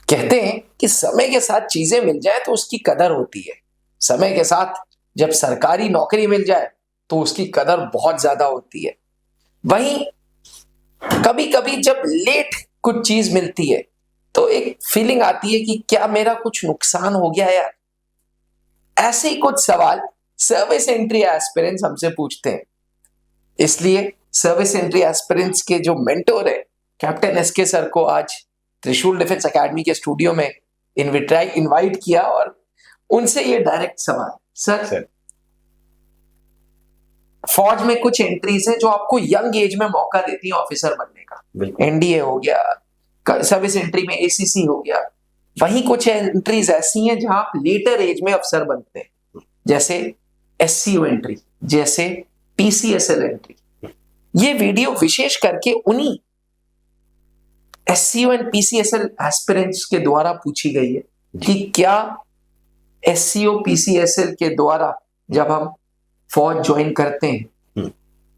कहते हैं कि समय के साथ चीजें मिल जाए तो उसकी कदर होती है। समय के साथ जब सरकारी नौकरी मिल जाए तो उसकी कदर बहुत ज्यादा होती है। वहीं कभी कभी जब लेट कुछ चीज मिलती है तो एक फीलिंग आती है कि क्या मेरा कुछ नुकसान हो गया यार। ऐसे ही कुछ सवाल सर्विस एंट्री एस्पिरेंट्स हमसे पूछते हैं। इसलिए सर्विस एंट्री एस्पिरेंट्स के जो मेंटोर है कैप्टन एसके सर को आज त्रिशूल डिफेंस एकेडमी के स्टूडियो में इनवाइट किया और उनसे ये डायरेक्ट सवाल। सर, फौज में कुछ एंट्रीज है जो आपको यंग एज में मौका देती है ऑफिसर बनने का। एनडीए हो गया, सर्विस एंट्री में एसीसी हो गया। वहीं कुछ एंट्रीज ऐसी हैं जहां आप लेटर एज में अफसर बनते हैं, जैसे एससीओ एंट्री, जैसे पीसीएसएल एंट्री। ये वीडियो विशेष करके उन्हीं एससीओ एंड पीसीएसएल एस्पिरेंट्स के द्वारा पूछी गई है कि क्या एससीओ पीसीएसएल के द्वारा जब हम फौज ज्वाइन करते हैं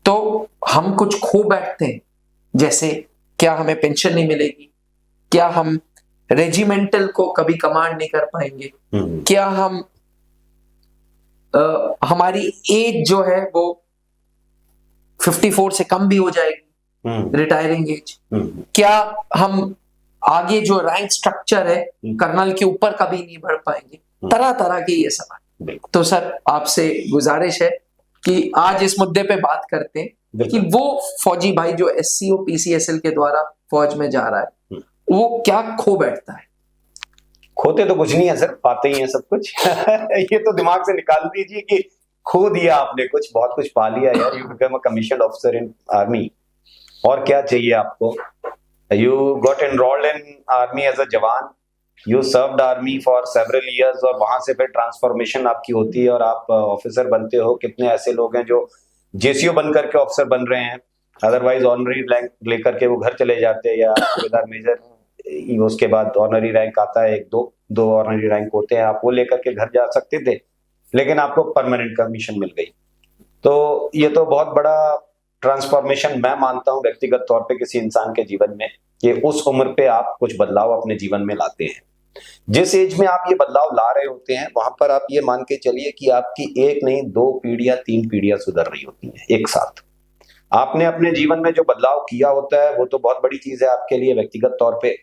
तो हम कुछ खो बैठते हैं। जैसे क्या हमें पेंशन नहीं मिलेगी, क्या हम रेजिमेंटल को कभी कमांड नहीं कर पाएंगे, क्या हम हमारी एज जो है वो 54 से कम भी हो जाएगी, रिटायरिंग एज, क्या हम आगे जो रैंक स्ट्रक्चर है कर्नल के ऊपर कभी नहीं बढ़ पाएंगे। तरह तरह के ये सवाल। तो सर आपसे गुजारिश है कि आज इस मुद्दे पे बात करते हैं कि वो फौजी भाई जो एससीओ पीसीएसएल के द्वारा फौज में जा रहा है वो क्या खो बैठता है। खोते तो कुछ नहीं है सर, पाते ही हैं सब कुछ। ये तो दिमाग से निकाल दीजिए कि खो दिया आपने कुछ, बहुत कुछ पा लिया यार। You become a commission officer in army, और क्या चाहिए आपको। You got enrolled in army as a jawan, you served army for several years, और वहां से फिर ट्रांसफॉर्मेशन आपकी होती है और आप ऑफिसर बनते हो। कितने ऐसे लोग हैं जो जेसीओ बन करके ऑफिसर बन रहे हैं, अदरवाइज ऑनरी रैंक लेकर के वो घर चले जाते हैं, या सूबेदार मेजर, उसके बाद ऑनरी रैंक आता है, एक दो ऑनरी रैंक होते हैं, आप वो लेकर के घर जा सकते थे, लेकिन आपको परमानेंट कमीशन मिल गई। तो ये तो बहुत बड़ा ट्रांसफॉर्मेशन मैं मानता हूं व्यक्तिगत तौर पे किसी इंसान के जीवन में, कि उस उम्र पे आप कुछ बदलाव अपने जीवन में लाते हैं। जिस एज में आप ये बदलाव ला रहे होते हैं वहां पर आप ये मान के चलिए कि आपकी एक नहीं 2 पीढ़ियां 3 पीढ़ियां सुधर रही होती हैं एक साथ। आपने अपने जीवन में जो बदलाव किया होता है वो तो बहुत बड़ी चीज है आपके लिए व्यक्तिगत तौर पे,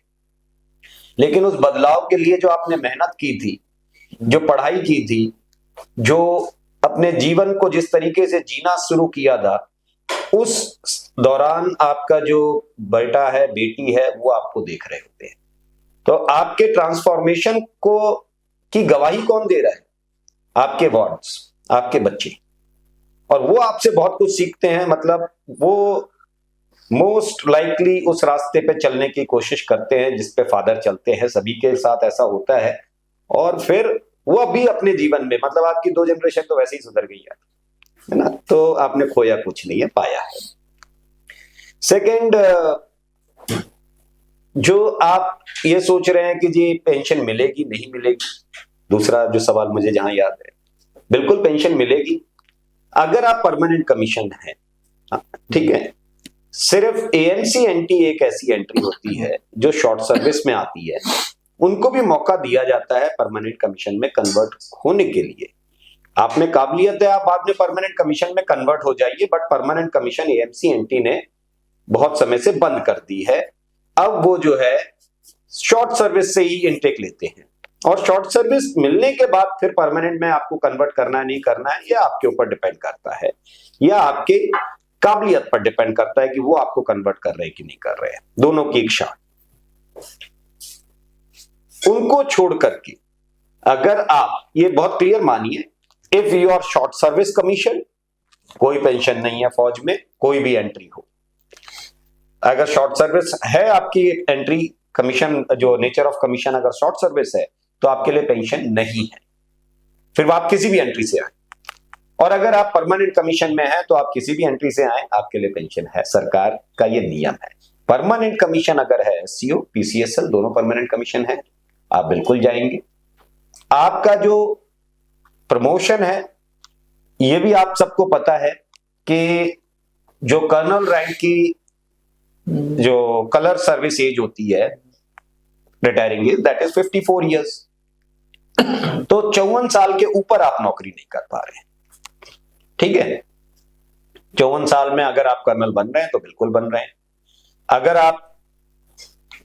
लेकिन उस बदलाव के लिए जो आपने मेहनत की थी, जो पढ़ाई की थी, जो अपने जीवन को जिस तरीके से जीना शुरू किया था, उस दौरान आपका जो बेटा है, बेटी है, वो आपको देख रहे होते हैं। तो आपके ट्रांसफॉर्मेशन को की गवाही कौन दे रहा है? आपके वार्ड्स, आपके बच्चे। और वो आपसे बहुत कुछ सीखते हैं, मतलब वो मोस्ट लाइकली उस रास्ते पे चलने की कोशिश करते हैं जिस पे फादर चलते हैं। सभी के साथ ऐसा होता है। और फिर वो अभी अपने जीवन में, मतलब आपकी 2 जनरेशन तो वैसे ही सुधर गई है ना, तो आपने खोया कुछ नहीं है, पाया है। सेकंड, जो आप ये सोच रहे हैं कि जी पेंशन मिलेगी नहीं मिलेगी, दूसरा जो सवाल मुझे जहां याद है, बिल्कुल पेंशन मिलेगी अगर आप परमानेंट कमीशन है। ठीक है, सिर्फ एएनसी एनटी एक ऐसी एंट्री होती है जो शॉर्ट सर्विस में आती है, उनको भी मौका दिया जाता है परमानेंट कमीशन में कन्वर्ट होने के लिए। आप में काबिलियत है, आप बाद में परमानेंट कमीशन में कन्वर्ट हो जाइए, बट परमानेंट कमीशन एएनसी एनटी ने बहुत समय से बंद कर दी है। अब वो जो है शॉर्ट सर्विस से ही इनटेक लेते हैं, और शॉर्ट सर्विस मिलने के बाद फिर परमानेंट में आपको कन्वर्ट करना है नहीं करना है, यह आपके ऊपर डिपेंड करता है, या आपके काबिलियत पर डिपेंड करता है कि वो आपको कन्वर्ट कर रहे हैं कि नहीं कर रहे हैं। दोनों की इच्छा। उनको छोड़ करके अगर आप ये बहुत क्लियर मानिए, if you are short service commission, कोई पेंशन नहीं है फौज में, कोई भी एंट्री हो। अगर शॉर्ट सर्विस है आपकी एंट्री कमीशन, जो नेचर ऑफ कमीशन अगर शॉर्ट सर्विस है, तो आपके लिए पेंशन नहीं है, फिर आप किसी भी एंट्री से आए। और अगर आप परमानेंट कमीशन में हैं तो आप किसी भी एंट्री से आए, आपके लिए पेंशन है। सरकार का ये नियम है। परमानेंट कमीशन अगर है, एससीओ पीसीएसएल दोनों परमानेंट कमीशन है, आप बिल्कुल जाएंगे। आपका जो प्रमोशन है, ये भी आप सबको पता है कि जो कर्नल रैंक की जो कलर सर्विस एज होती है, retiring age, that is 54 years. तो 54 साल के ऊपर आप नौकरी नहीं कर पा रहे हैं, ठीक है। 54 साल में अगर आप कर्नल बन रहे हैं तो बिल्कुल बन रहे हैं। अगर आप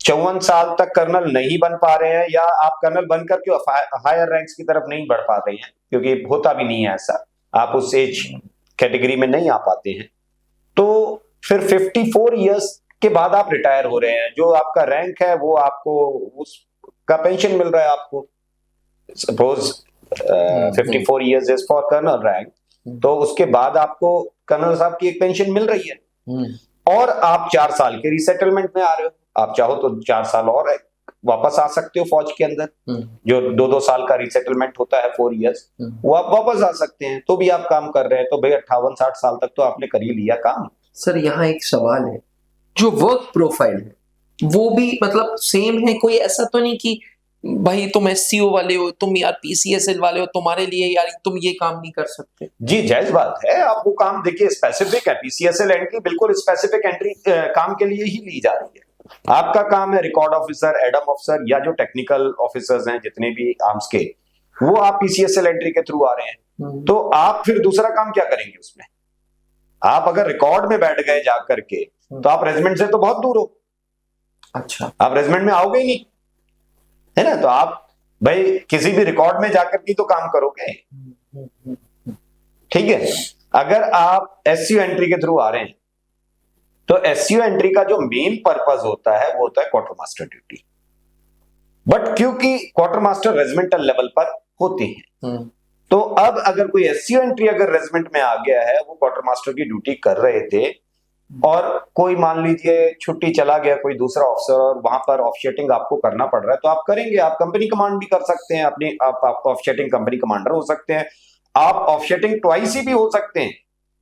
54 साल तक कर्नल नहीं बन पा रहे हैं, या आप कर्नल बनकर क्यों हायर रैंक्स की तरफ नहीं बढ़ पा रहे हैं, क्योंकि होता भी नहीं है ऐसा, आप उस एज कैटेगरी में नहीं आ पाते हैं, तो फिर 54 ईयर्स के बाद आप रिटायर हो रहे हैं। जो आपका रैंक है वो आपको उसका पेंशन मिल रहा है आपको। Suppose 54 years is for colonel rank, तो उसके बाद आपको कर्नल साहब की एक पेंशन मिल रही है, और आप 4 साल के रिसेटलमेंट में आ रहे हो। आप चाहो तो 4 साल और वापस आ सकते हो फौज के अंदर, जो 2-2 साल का रिसेटलमेंट होता है 4 ईयर्स, वो आप वापस आ सकते हैं, तो भी आप काम कर रहे हैं। तो भाई 58-60 साल तक तो आपने कर ही लिया काम। सर यहाँ एक सवाल है, जो वर्क प्रोफाइल है वो भी मतलब सेम है? कोई ऐसा तो नहीं कि भाई तुम एससीओ वाले हो, तुम यार पीसीएसएल वाले हो, तुम्हारे लिए यार तुम ये काम नहीं कर सकते? जी जायज बात है, आप वो काम देखिए स्पेसिफिक है। पीसीएसएल एंट्री बिल्कुल स्पेसिफिक एंट्री काम के लिए ही ली जा रही है। आपका काम है रिकॉर्ड ऑफिसर, एडम ऑफिसर, या जो टेक्निकल ऑफिसर्स हैं जितने भी आर्म्स के, वो आप पीसीएसएल एंट्री के थ्रू आ रहे हैं। तो आप फिर दूसरा काम क्या करेंगे उसमें? आप अगर रिकॉर्ड में बैठ गए जा करके, तो आप रेजिमेंट से तो बहुत दूर हो। अच्छा, आप रेजिमेंट में आओगे ही नहीं, है ना। तो आप भाई किसी भी रिकॉर्ड में जाकर के तो काम करोगे, ठीक है। अगर आप एससीओ एंट्री के थ्रू आ रहे हैं, तो एससीओ एंट्री का जो मेन पर्पस होता है वो होता है क्वार्टर मास्टर ड्यूटी। बट क्योंकि क्वार्टर मास्टर रेजिमेंटल लेवल पर होते हैं, तो अब अगर कोई एससीओ एंट्री अगर रेजिमेंट में आ गया है, वो क्वार्टर मास्टर की ड्यूटी कर रहे थे, और कोई मान लीजिए छुट्टी चला गया कोई दूसरा ऑफिसर, और वहां पर ऑफसेटिंग आपको करना पड़ रहा है, तो आप करेंगे। आप कंपनी कमांड भी कर सकते हैं अपनी, आप ऑफसेटिंग कंपनी कमांडर हो सकते हैं, आप ऑफसेटिंग ट्वाइस ही भी हो सकते हैं,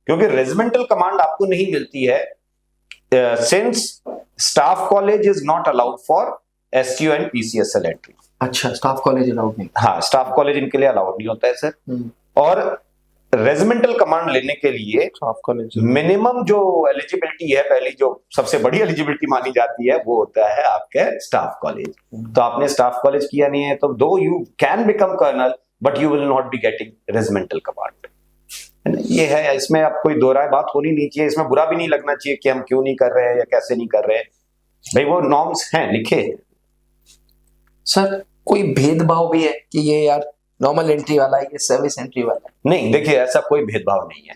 क्योंकि रेजिमेंटल कमांड आपको नहीं मिलती है, since staff college is not allowed for SCO and PCSL entry. अच्छा, स्टाफ कॉलेज अलाउड नहीं? हाँ, स्टाफ कॉलेज इनके लिए अलाउड नहीं होता है सर। और रेजिमेंटल कमांड लेने के लिए स्टाफ कॉलेज मिनिमम जो एलिजिबिलिटी है, पहली जो सबसे बड़ी एलिजिबिलिटी मानी जाती है, वो होता है आपके स्टाफ कॉलेज। तो आपने स्टाफ कॉलेज किया नहीं है, तो दो you can become colonel, but you will not be getting regimental command. ये है, इसमें अब कोई दो राय बात होनी नहीं चाहिए, इसमें बुरा भी नहीं लगना चाहिए कि हम क्यों नहीं कर रहे हैं या कैसे नहीं कर रहे हैं। भाई वो नॉर्म्स हैं, लिखे। सर कोई भेदभाव भी है कि ये यार नॉर्मल एंट्री वाला है, ये सर्विस एंट्री वाला है? नहीं, देखिए ऐसा कोई भेदभाव नहीं है।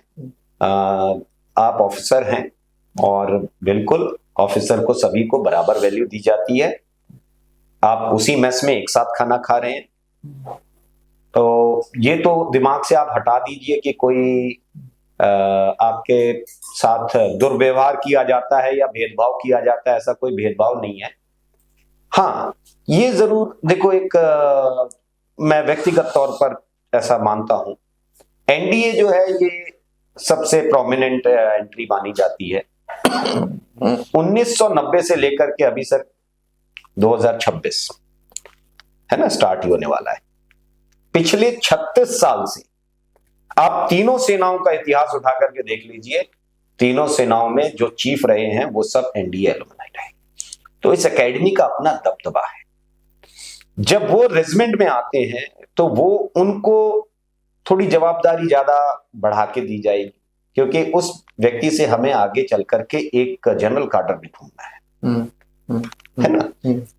आप ऑफिसर हैं, और बिल्कुल ऑफिसर को सभी को बराबर वैल्यू दी जाती है। आप उसी मेस में एक साथ खाना खा रहे हैं, तो ये तो दिमाग से आप हटा दीजिए कि कोई आपके साथ दुर्व्यवहार किया जाता है या भेदभाव किया जाता है। ऐसा कोई भेदभाव नहीं है। हाँ, ये जरूर देखो, एक मैं व्यक्तिगत तौर पर ऐसा मानता हूं, एनडीए जो है ये सबसे प्रोमिनेंट एंट्री मानी जाती है। 1990 से लेकर के अभी सर 2026 है ना, स्टार्ट ही होने वाला है। पिछले 36 साल से आप तीनों सेनाओं का इतिहास उठा करके देख लीजिए, तीनों सेनाओं में जो चीफ रहे हैं वो सब एनडीए एलुमनाई रहे। तो इस एकेडमी का अपना दबदबा है। जब वो रेजिमेंट में आते हैं तो वो उनको थोड़ी जवाबदारी ज्यादा बढ़ा के दी जाएगी, क्योंकि उस व्यक्ति से हमें आगे चल करके एक जनरल कार्डर भी ढूंढना है ना।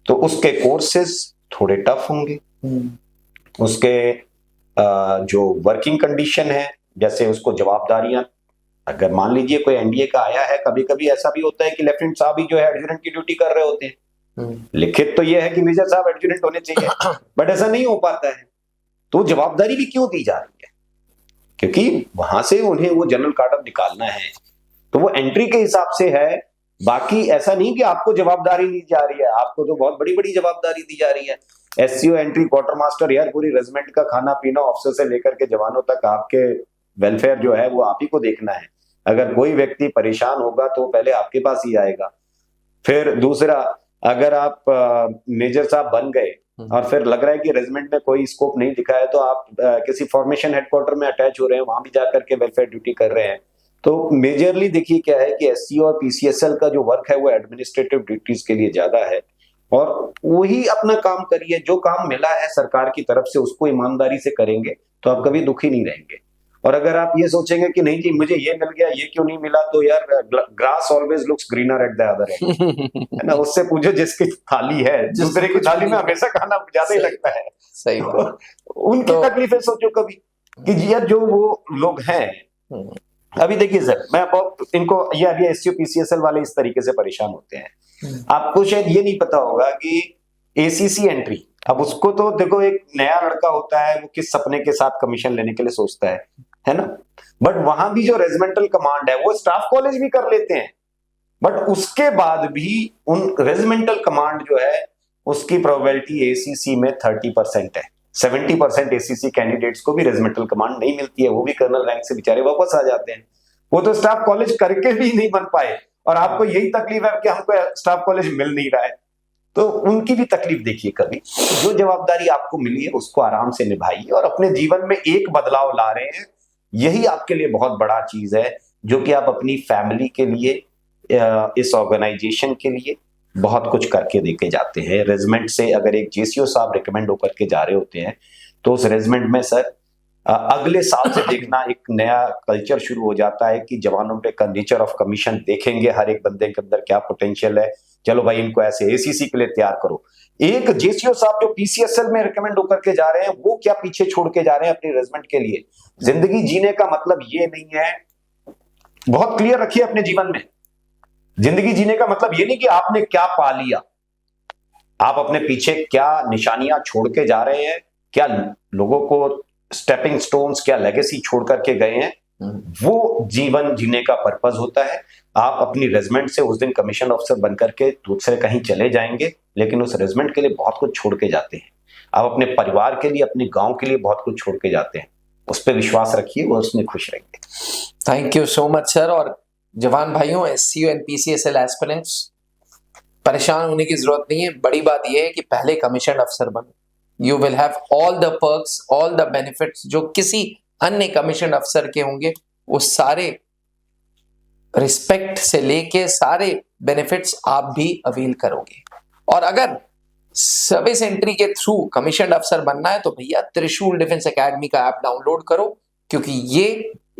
तो उसके कोर्सेज थोड़े टफ होंगे, उसके जो वर्किंग कंडीशन है, जैसे उसको जवाबदारियां, अगर मान लीजिए कोई एनडीए का आया है, कभी कभी ऐसा भी होता है कि लेफ्टिनेंट साहब ही जो है एडजुटेंट की ड्यूटी कर रहे होते हैं। लिखित तो यह है कि मेजर साहब एडजुटेंट होने चाहिए, बट ऐसा नहीं हो पाता है। तो जवाबदारी भी क्यों दी जा रही है? क्योंकि वहां से उन्हें वो जनरल कार्डर निकालना है, तो वो एंट्री के हिसाब से है। बाकी ऐसा नहीं कि आपको जवाबदारी दी जा रही है, आपको तो बहुत बड़ी बड़ी जवाबदारी दी जा रही है। एससीओ एंट्री, क्वार्टर मास्टर, यार पूरी रेजिमेंट का खाना पीना ऑफिसर से लेकर के जवानों तक, आपके वेलफेयर जो है वो आप ही को देखना है। अगर कोई व्यक्ति परेशान होगा तो पहले आपके पास ही आएगा। फिर दूसरा, अगर आप मेजर साहब बन गए और फिर लग रहा है कि रेजिमेंट में कोई स्कोप नहीं दिखा है, तो आप किसी फॉर्मेशन हेडक्वार्टर में अटैच हो रहे हैं, वहां भी जाकर के वेलफेयर ड्यूटी कर रहे हैं। तो मेजरली देखिए क्या है कि एससीओ और पीसीएसएल का जो वर्क है वो एडमिनिस्ट्रेटिव ड्यूटीज के लिए ज्यादा है, और वही अपना काम करिए। जो काम मिला है सरकार की तरफ से उसको ईमानदारी से करेंगे तो आप कभी दुखी नहीं रहेंगे। और अगर आप ये सोचेंगे कि नहीं जी मुझे ये मिल गया ये क्यों नहीं मिला, तो यार grass always looks greener at the other and, है ना। उससे पूछो जिसकी थाली है, दूसरे की थाली में हमेशा खाना ज्यादा ही लगता है। सही बात। उनकी तकलीफें सोचो कभी कि जी यार जो वो लोग हैं। अभी देखिए सर, मैं बहुत इनको ये अभी एससीओ पीसीएसएल वाले इस तरीके से परेशान होते हैं। आपको शायद ये नहीं पता होगा कि एसीसी एंट्री, अब उसको तो देखो एक नया लड़का होता है वो किस सपने के साथ कमीशन लेने के लिए सोचता है ना। बट वहां भी जो रेजिमेंटल कमांड है वो स्टाफ कॉलेज भी कर लेते हैं, बट उसके बाद भी उन रेजिमेंटल कमांड जो है उसकी प्रोबेबिलिटी एसीसी में 30% है। 70% एसीसी कैंडिडेट्स को भी रेजिमेंटल कमांड नहीं मिलती है, वो भी कर्नल रैंक से बेचारे वापस आ जाते हैं। वो तो स्टाफ कॉलेज करके भी नहीं बन पाए, और आपको यही तकलीफ है कि हमको स्टाफ कॉलेज मिल नहीं रहा है। तो उनकी भी तकलीफ देखिए कभी। जो जवाबदारी आपको मिली है उसको आराम से निभाइए और अपने जीवन में एक बदलाव ला रहे हैं, यही आपके लिए बहुत बड़ा चीज है, जो कि आप अपनी फैमिली के लिए, इस ऑर्गेनाइजेशन के लिए बहुत कुछ करके देके जाते हैं। रेजिमेंट से अगर एक जेसीओ साहब रिकमेंड होकर के जा रहे होते हैं तो उस रेजिमेंट में सर अगले साल से देखना एक नया कल्चर शुरू हो जाता है कि जवानों पे नेचर ऑफ कमीशन देखेंगे, हर एक बंदे के अंदर क्या पोटेंशियल है, चलो भाई इनको ऐसे एसीसी के लिए तैयार करो। एक जेसीओ साहब जो पीसीएसएल में रिकमेंड होकर के जा रहे हैं वो क्या पीछे छोड़ के जा रहे हैं अपनी रेजिमेंट के लिए। जिंदगी जीने का मतलब ये नहीं है, बहुत क्लियर रखिए अपने जीवन में, जिंदगी जीने का मतलब ये नहीं कि आपने क्या पा लिया, आप अपने पीछे क्या निशानियां छोड़ के जा रहे हैं, क्या लोगों को स्टेपिंग स्टोन्स, क्या लेगेसी छोड़ करके गए हैं, वो जीवन जीने का पर्पस होता है। आप अपनी रेजिमेंट से उस दिन कमीशन ऑफिसर बनकर के दूसरे कहीं चले जाएंगे, लेकिन उस रेजिमेंट के लिए बहुत कुछ छोड़ के जाते हैं। आप अपने परिवार के लिए, अपने गांव के लिए बहुत कुछ छोड़ के जाते हैं। उस पर विश्वास रखिए, वो उसमें खुश रहेंगे। Thank you so much sir. और जवान भाइयों, एससीओ एंड पीसीएसएल एस्पिरेंट्स, परेशान होने की जरूरत नहीं है। बड़ी बात यह है कि पहले कमीशन अफसर बनो, you will have all the perks, all the benefits जो किसी अन्य कमीशन अफसर के होंगे, वो सारे रिस्पेक्ट से लेके सारे बेनिफिट्स आप भी अवील करोगे। और अगर सर्विस एंट्री के थ्रू कमीशन अफसर बनना है तो भैया त्रिशूल डिफेंस एकेडमी का ऐप डाउनलोड करो, क्योंकि ये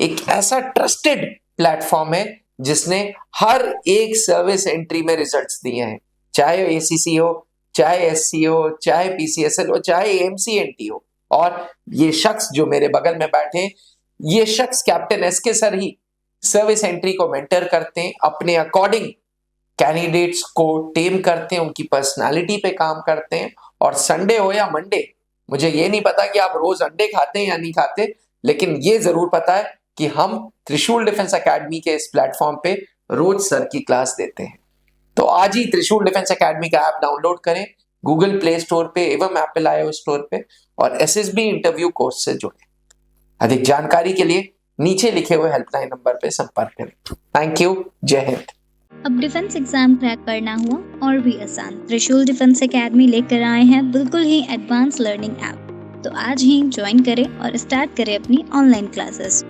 एक ऐसा ट्रस्टेड प्लेटफॉर्म है जिसने हर एक सर्विस एंट्री में रिजल्ट्स दिए हैं, चाहे एसीसी हो, चाहे एससी हो, चाहे पीसीएसएल हो, चाहे एमसीएनटी हो। और ये शख्स जो मेरे बगल में बैठे हैं, ये शख्स कैप्टन एसके सर ही सर्विस एंट्री को मेंटर करते हैं, अपने अकॉर्डिंग कैंडिडेट्स को टेम करते हैं, उनकी पर्सनालिटी पे काम करते हैं। और संडे हो या मंडे, मुझे ये नहीं पता कि आप रोज अंडे खाते हैं या नहीं खाते, लेकिन ये जरूर पता है कि हम त्रिशूल डिफेंस एकेडमी के इस प्लेटफॉर्म पे रोज सर की क्लास देते हैं। तो आज ही त्रिशूल डिफेंस एकेडमी का ऐप डाउनलोड करें गूगल प्ले स्टोर पे एवं एप्पल iOS स्टोर पे, और एसएसबी इंटरव्यू कोर्स से जुड़े। अधिक जानकारी के लिए नीचे लिखे हुए हेल्पलाइन नंबर पे संपर्क करें। थैंक यू, जय हिंद। अब डिफेंस एग्जाम क्रैक करना हुआ और भी आसान, त्रिशूल डिफेंस एकेडमी लेकर आए हैं बिल्कुल ही एडवांस लर्निंग ऐप। तो आज ही ज्वाइन करें और स्टार्ट करें अपनी ऑनलाइन क्लासेस।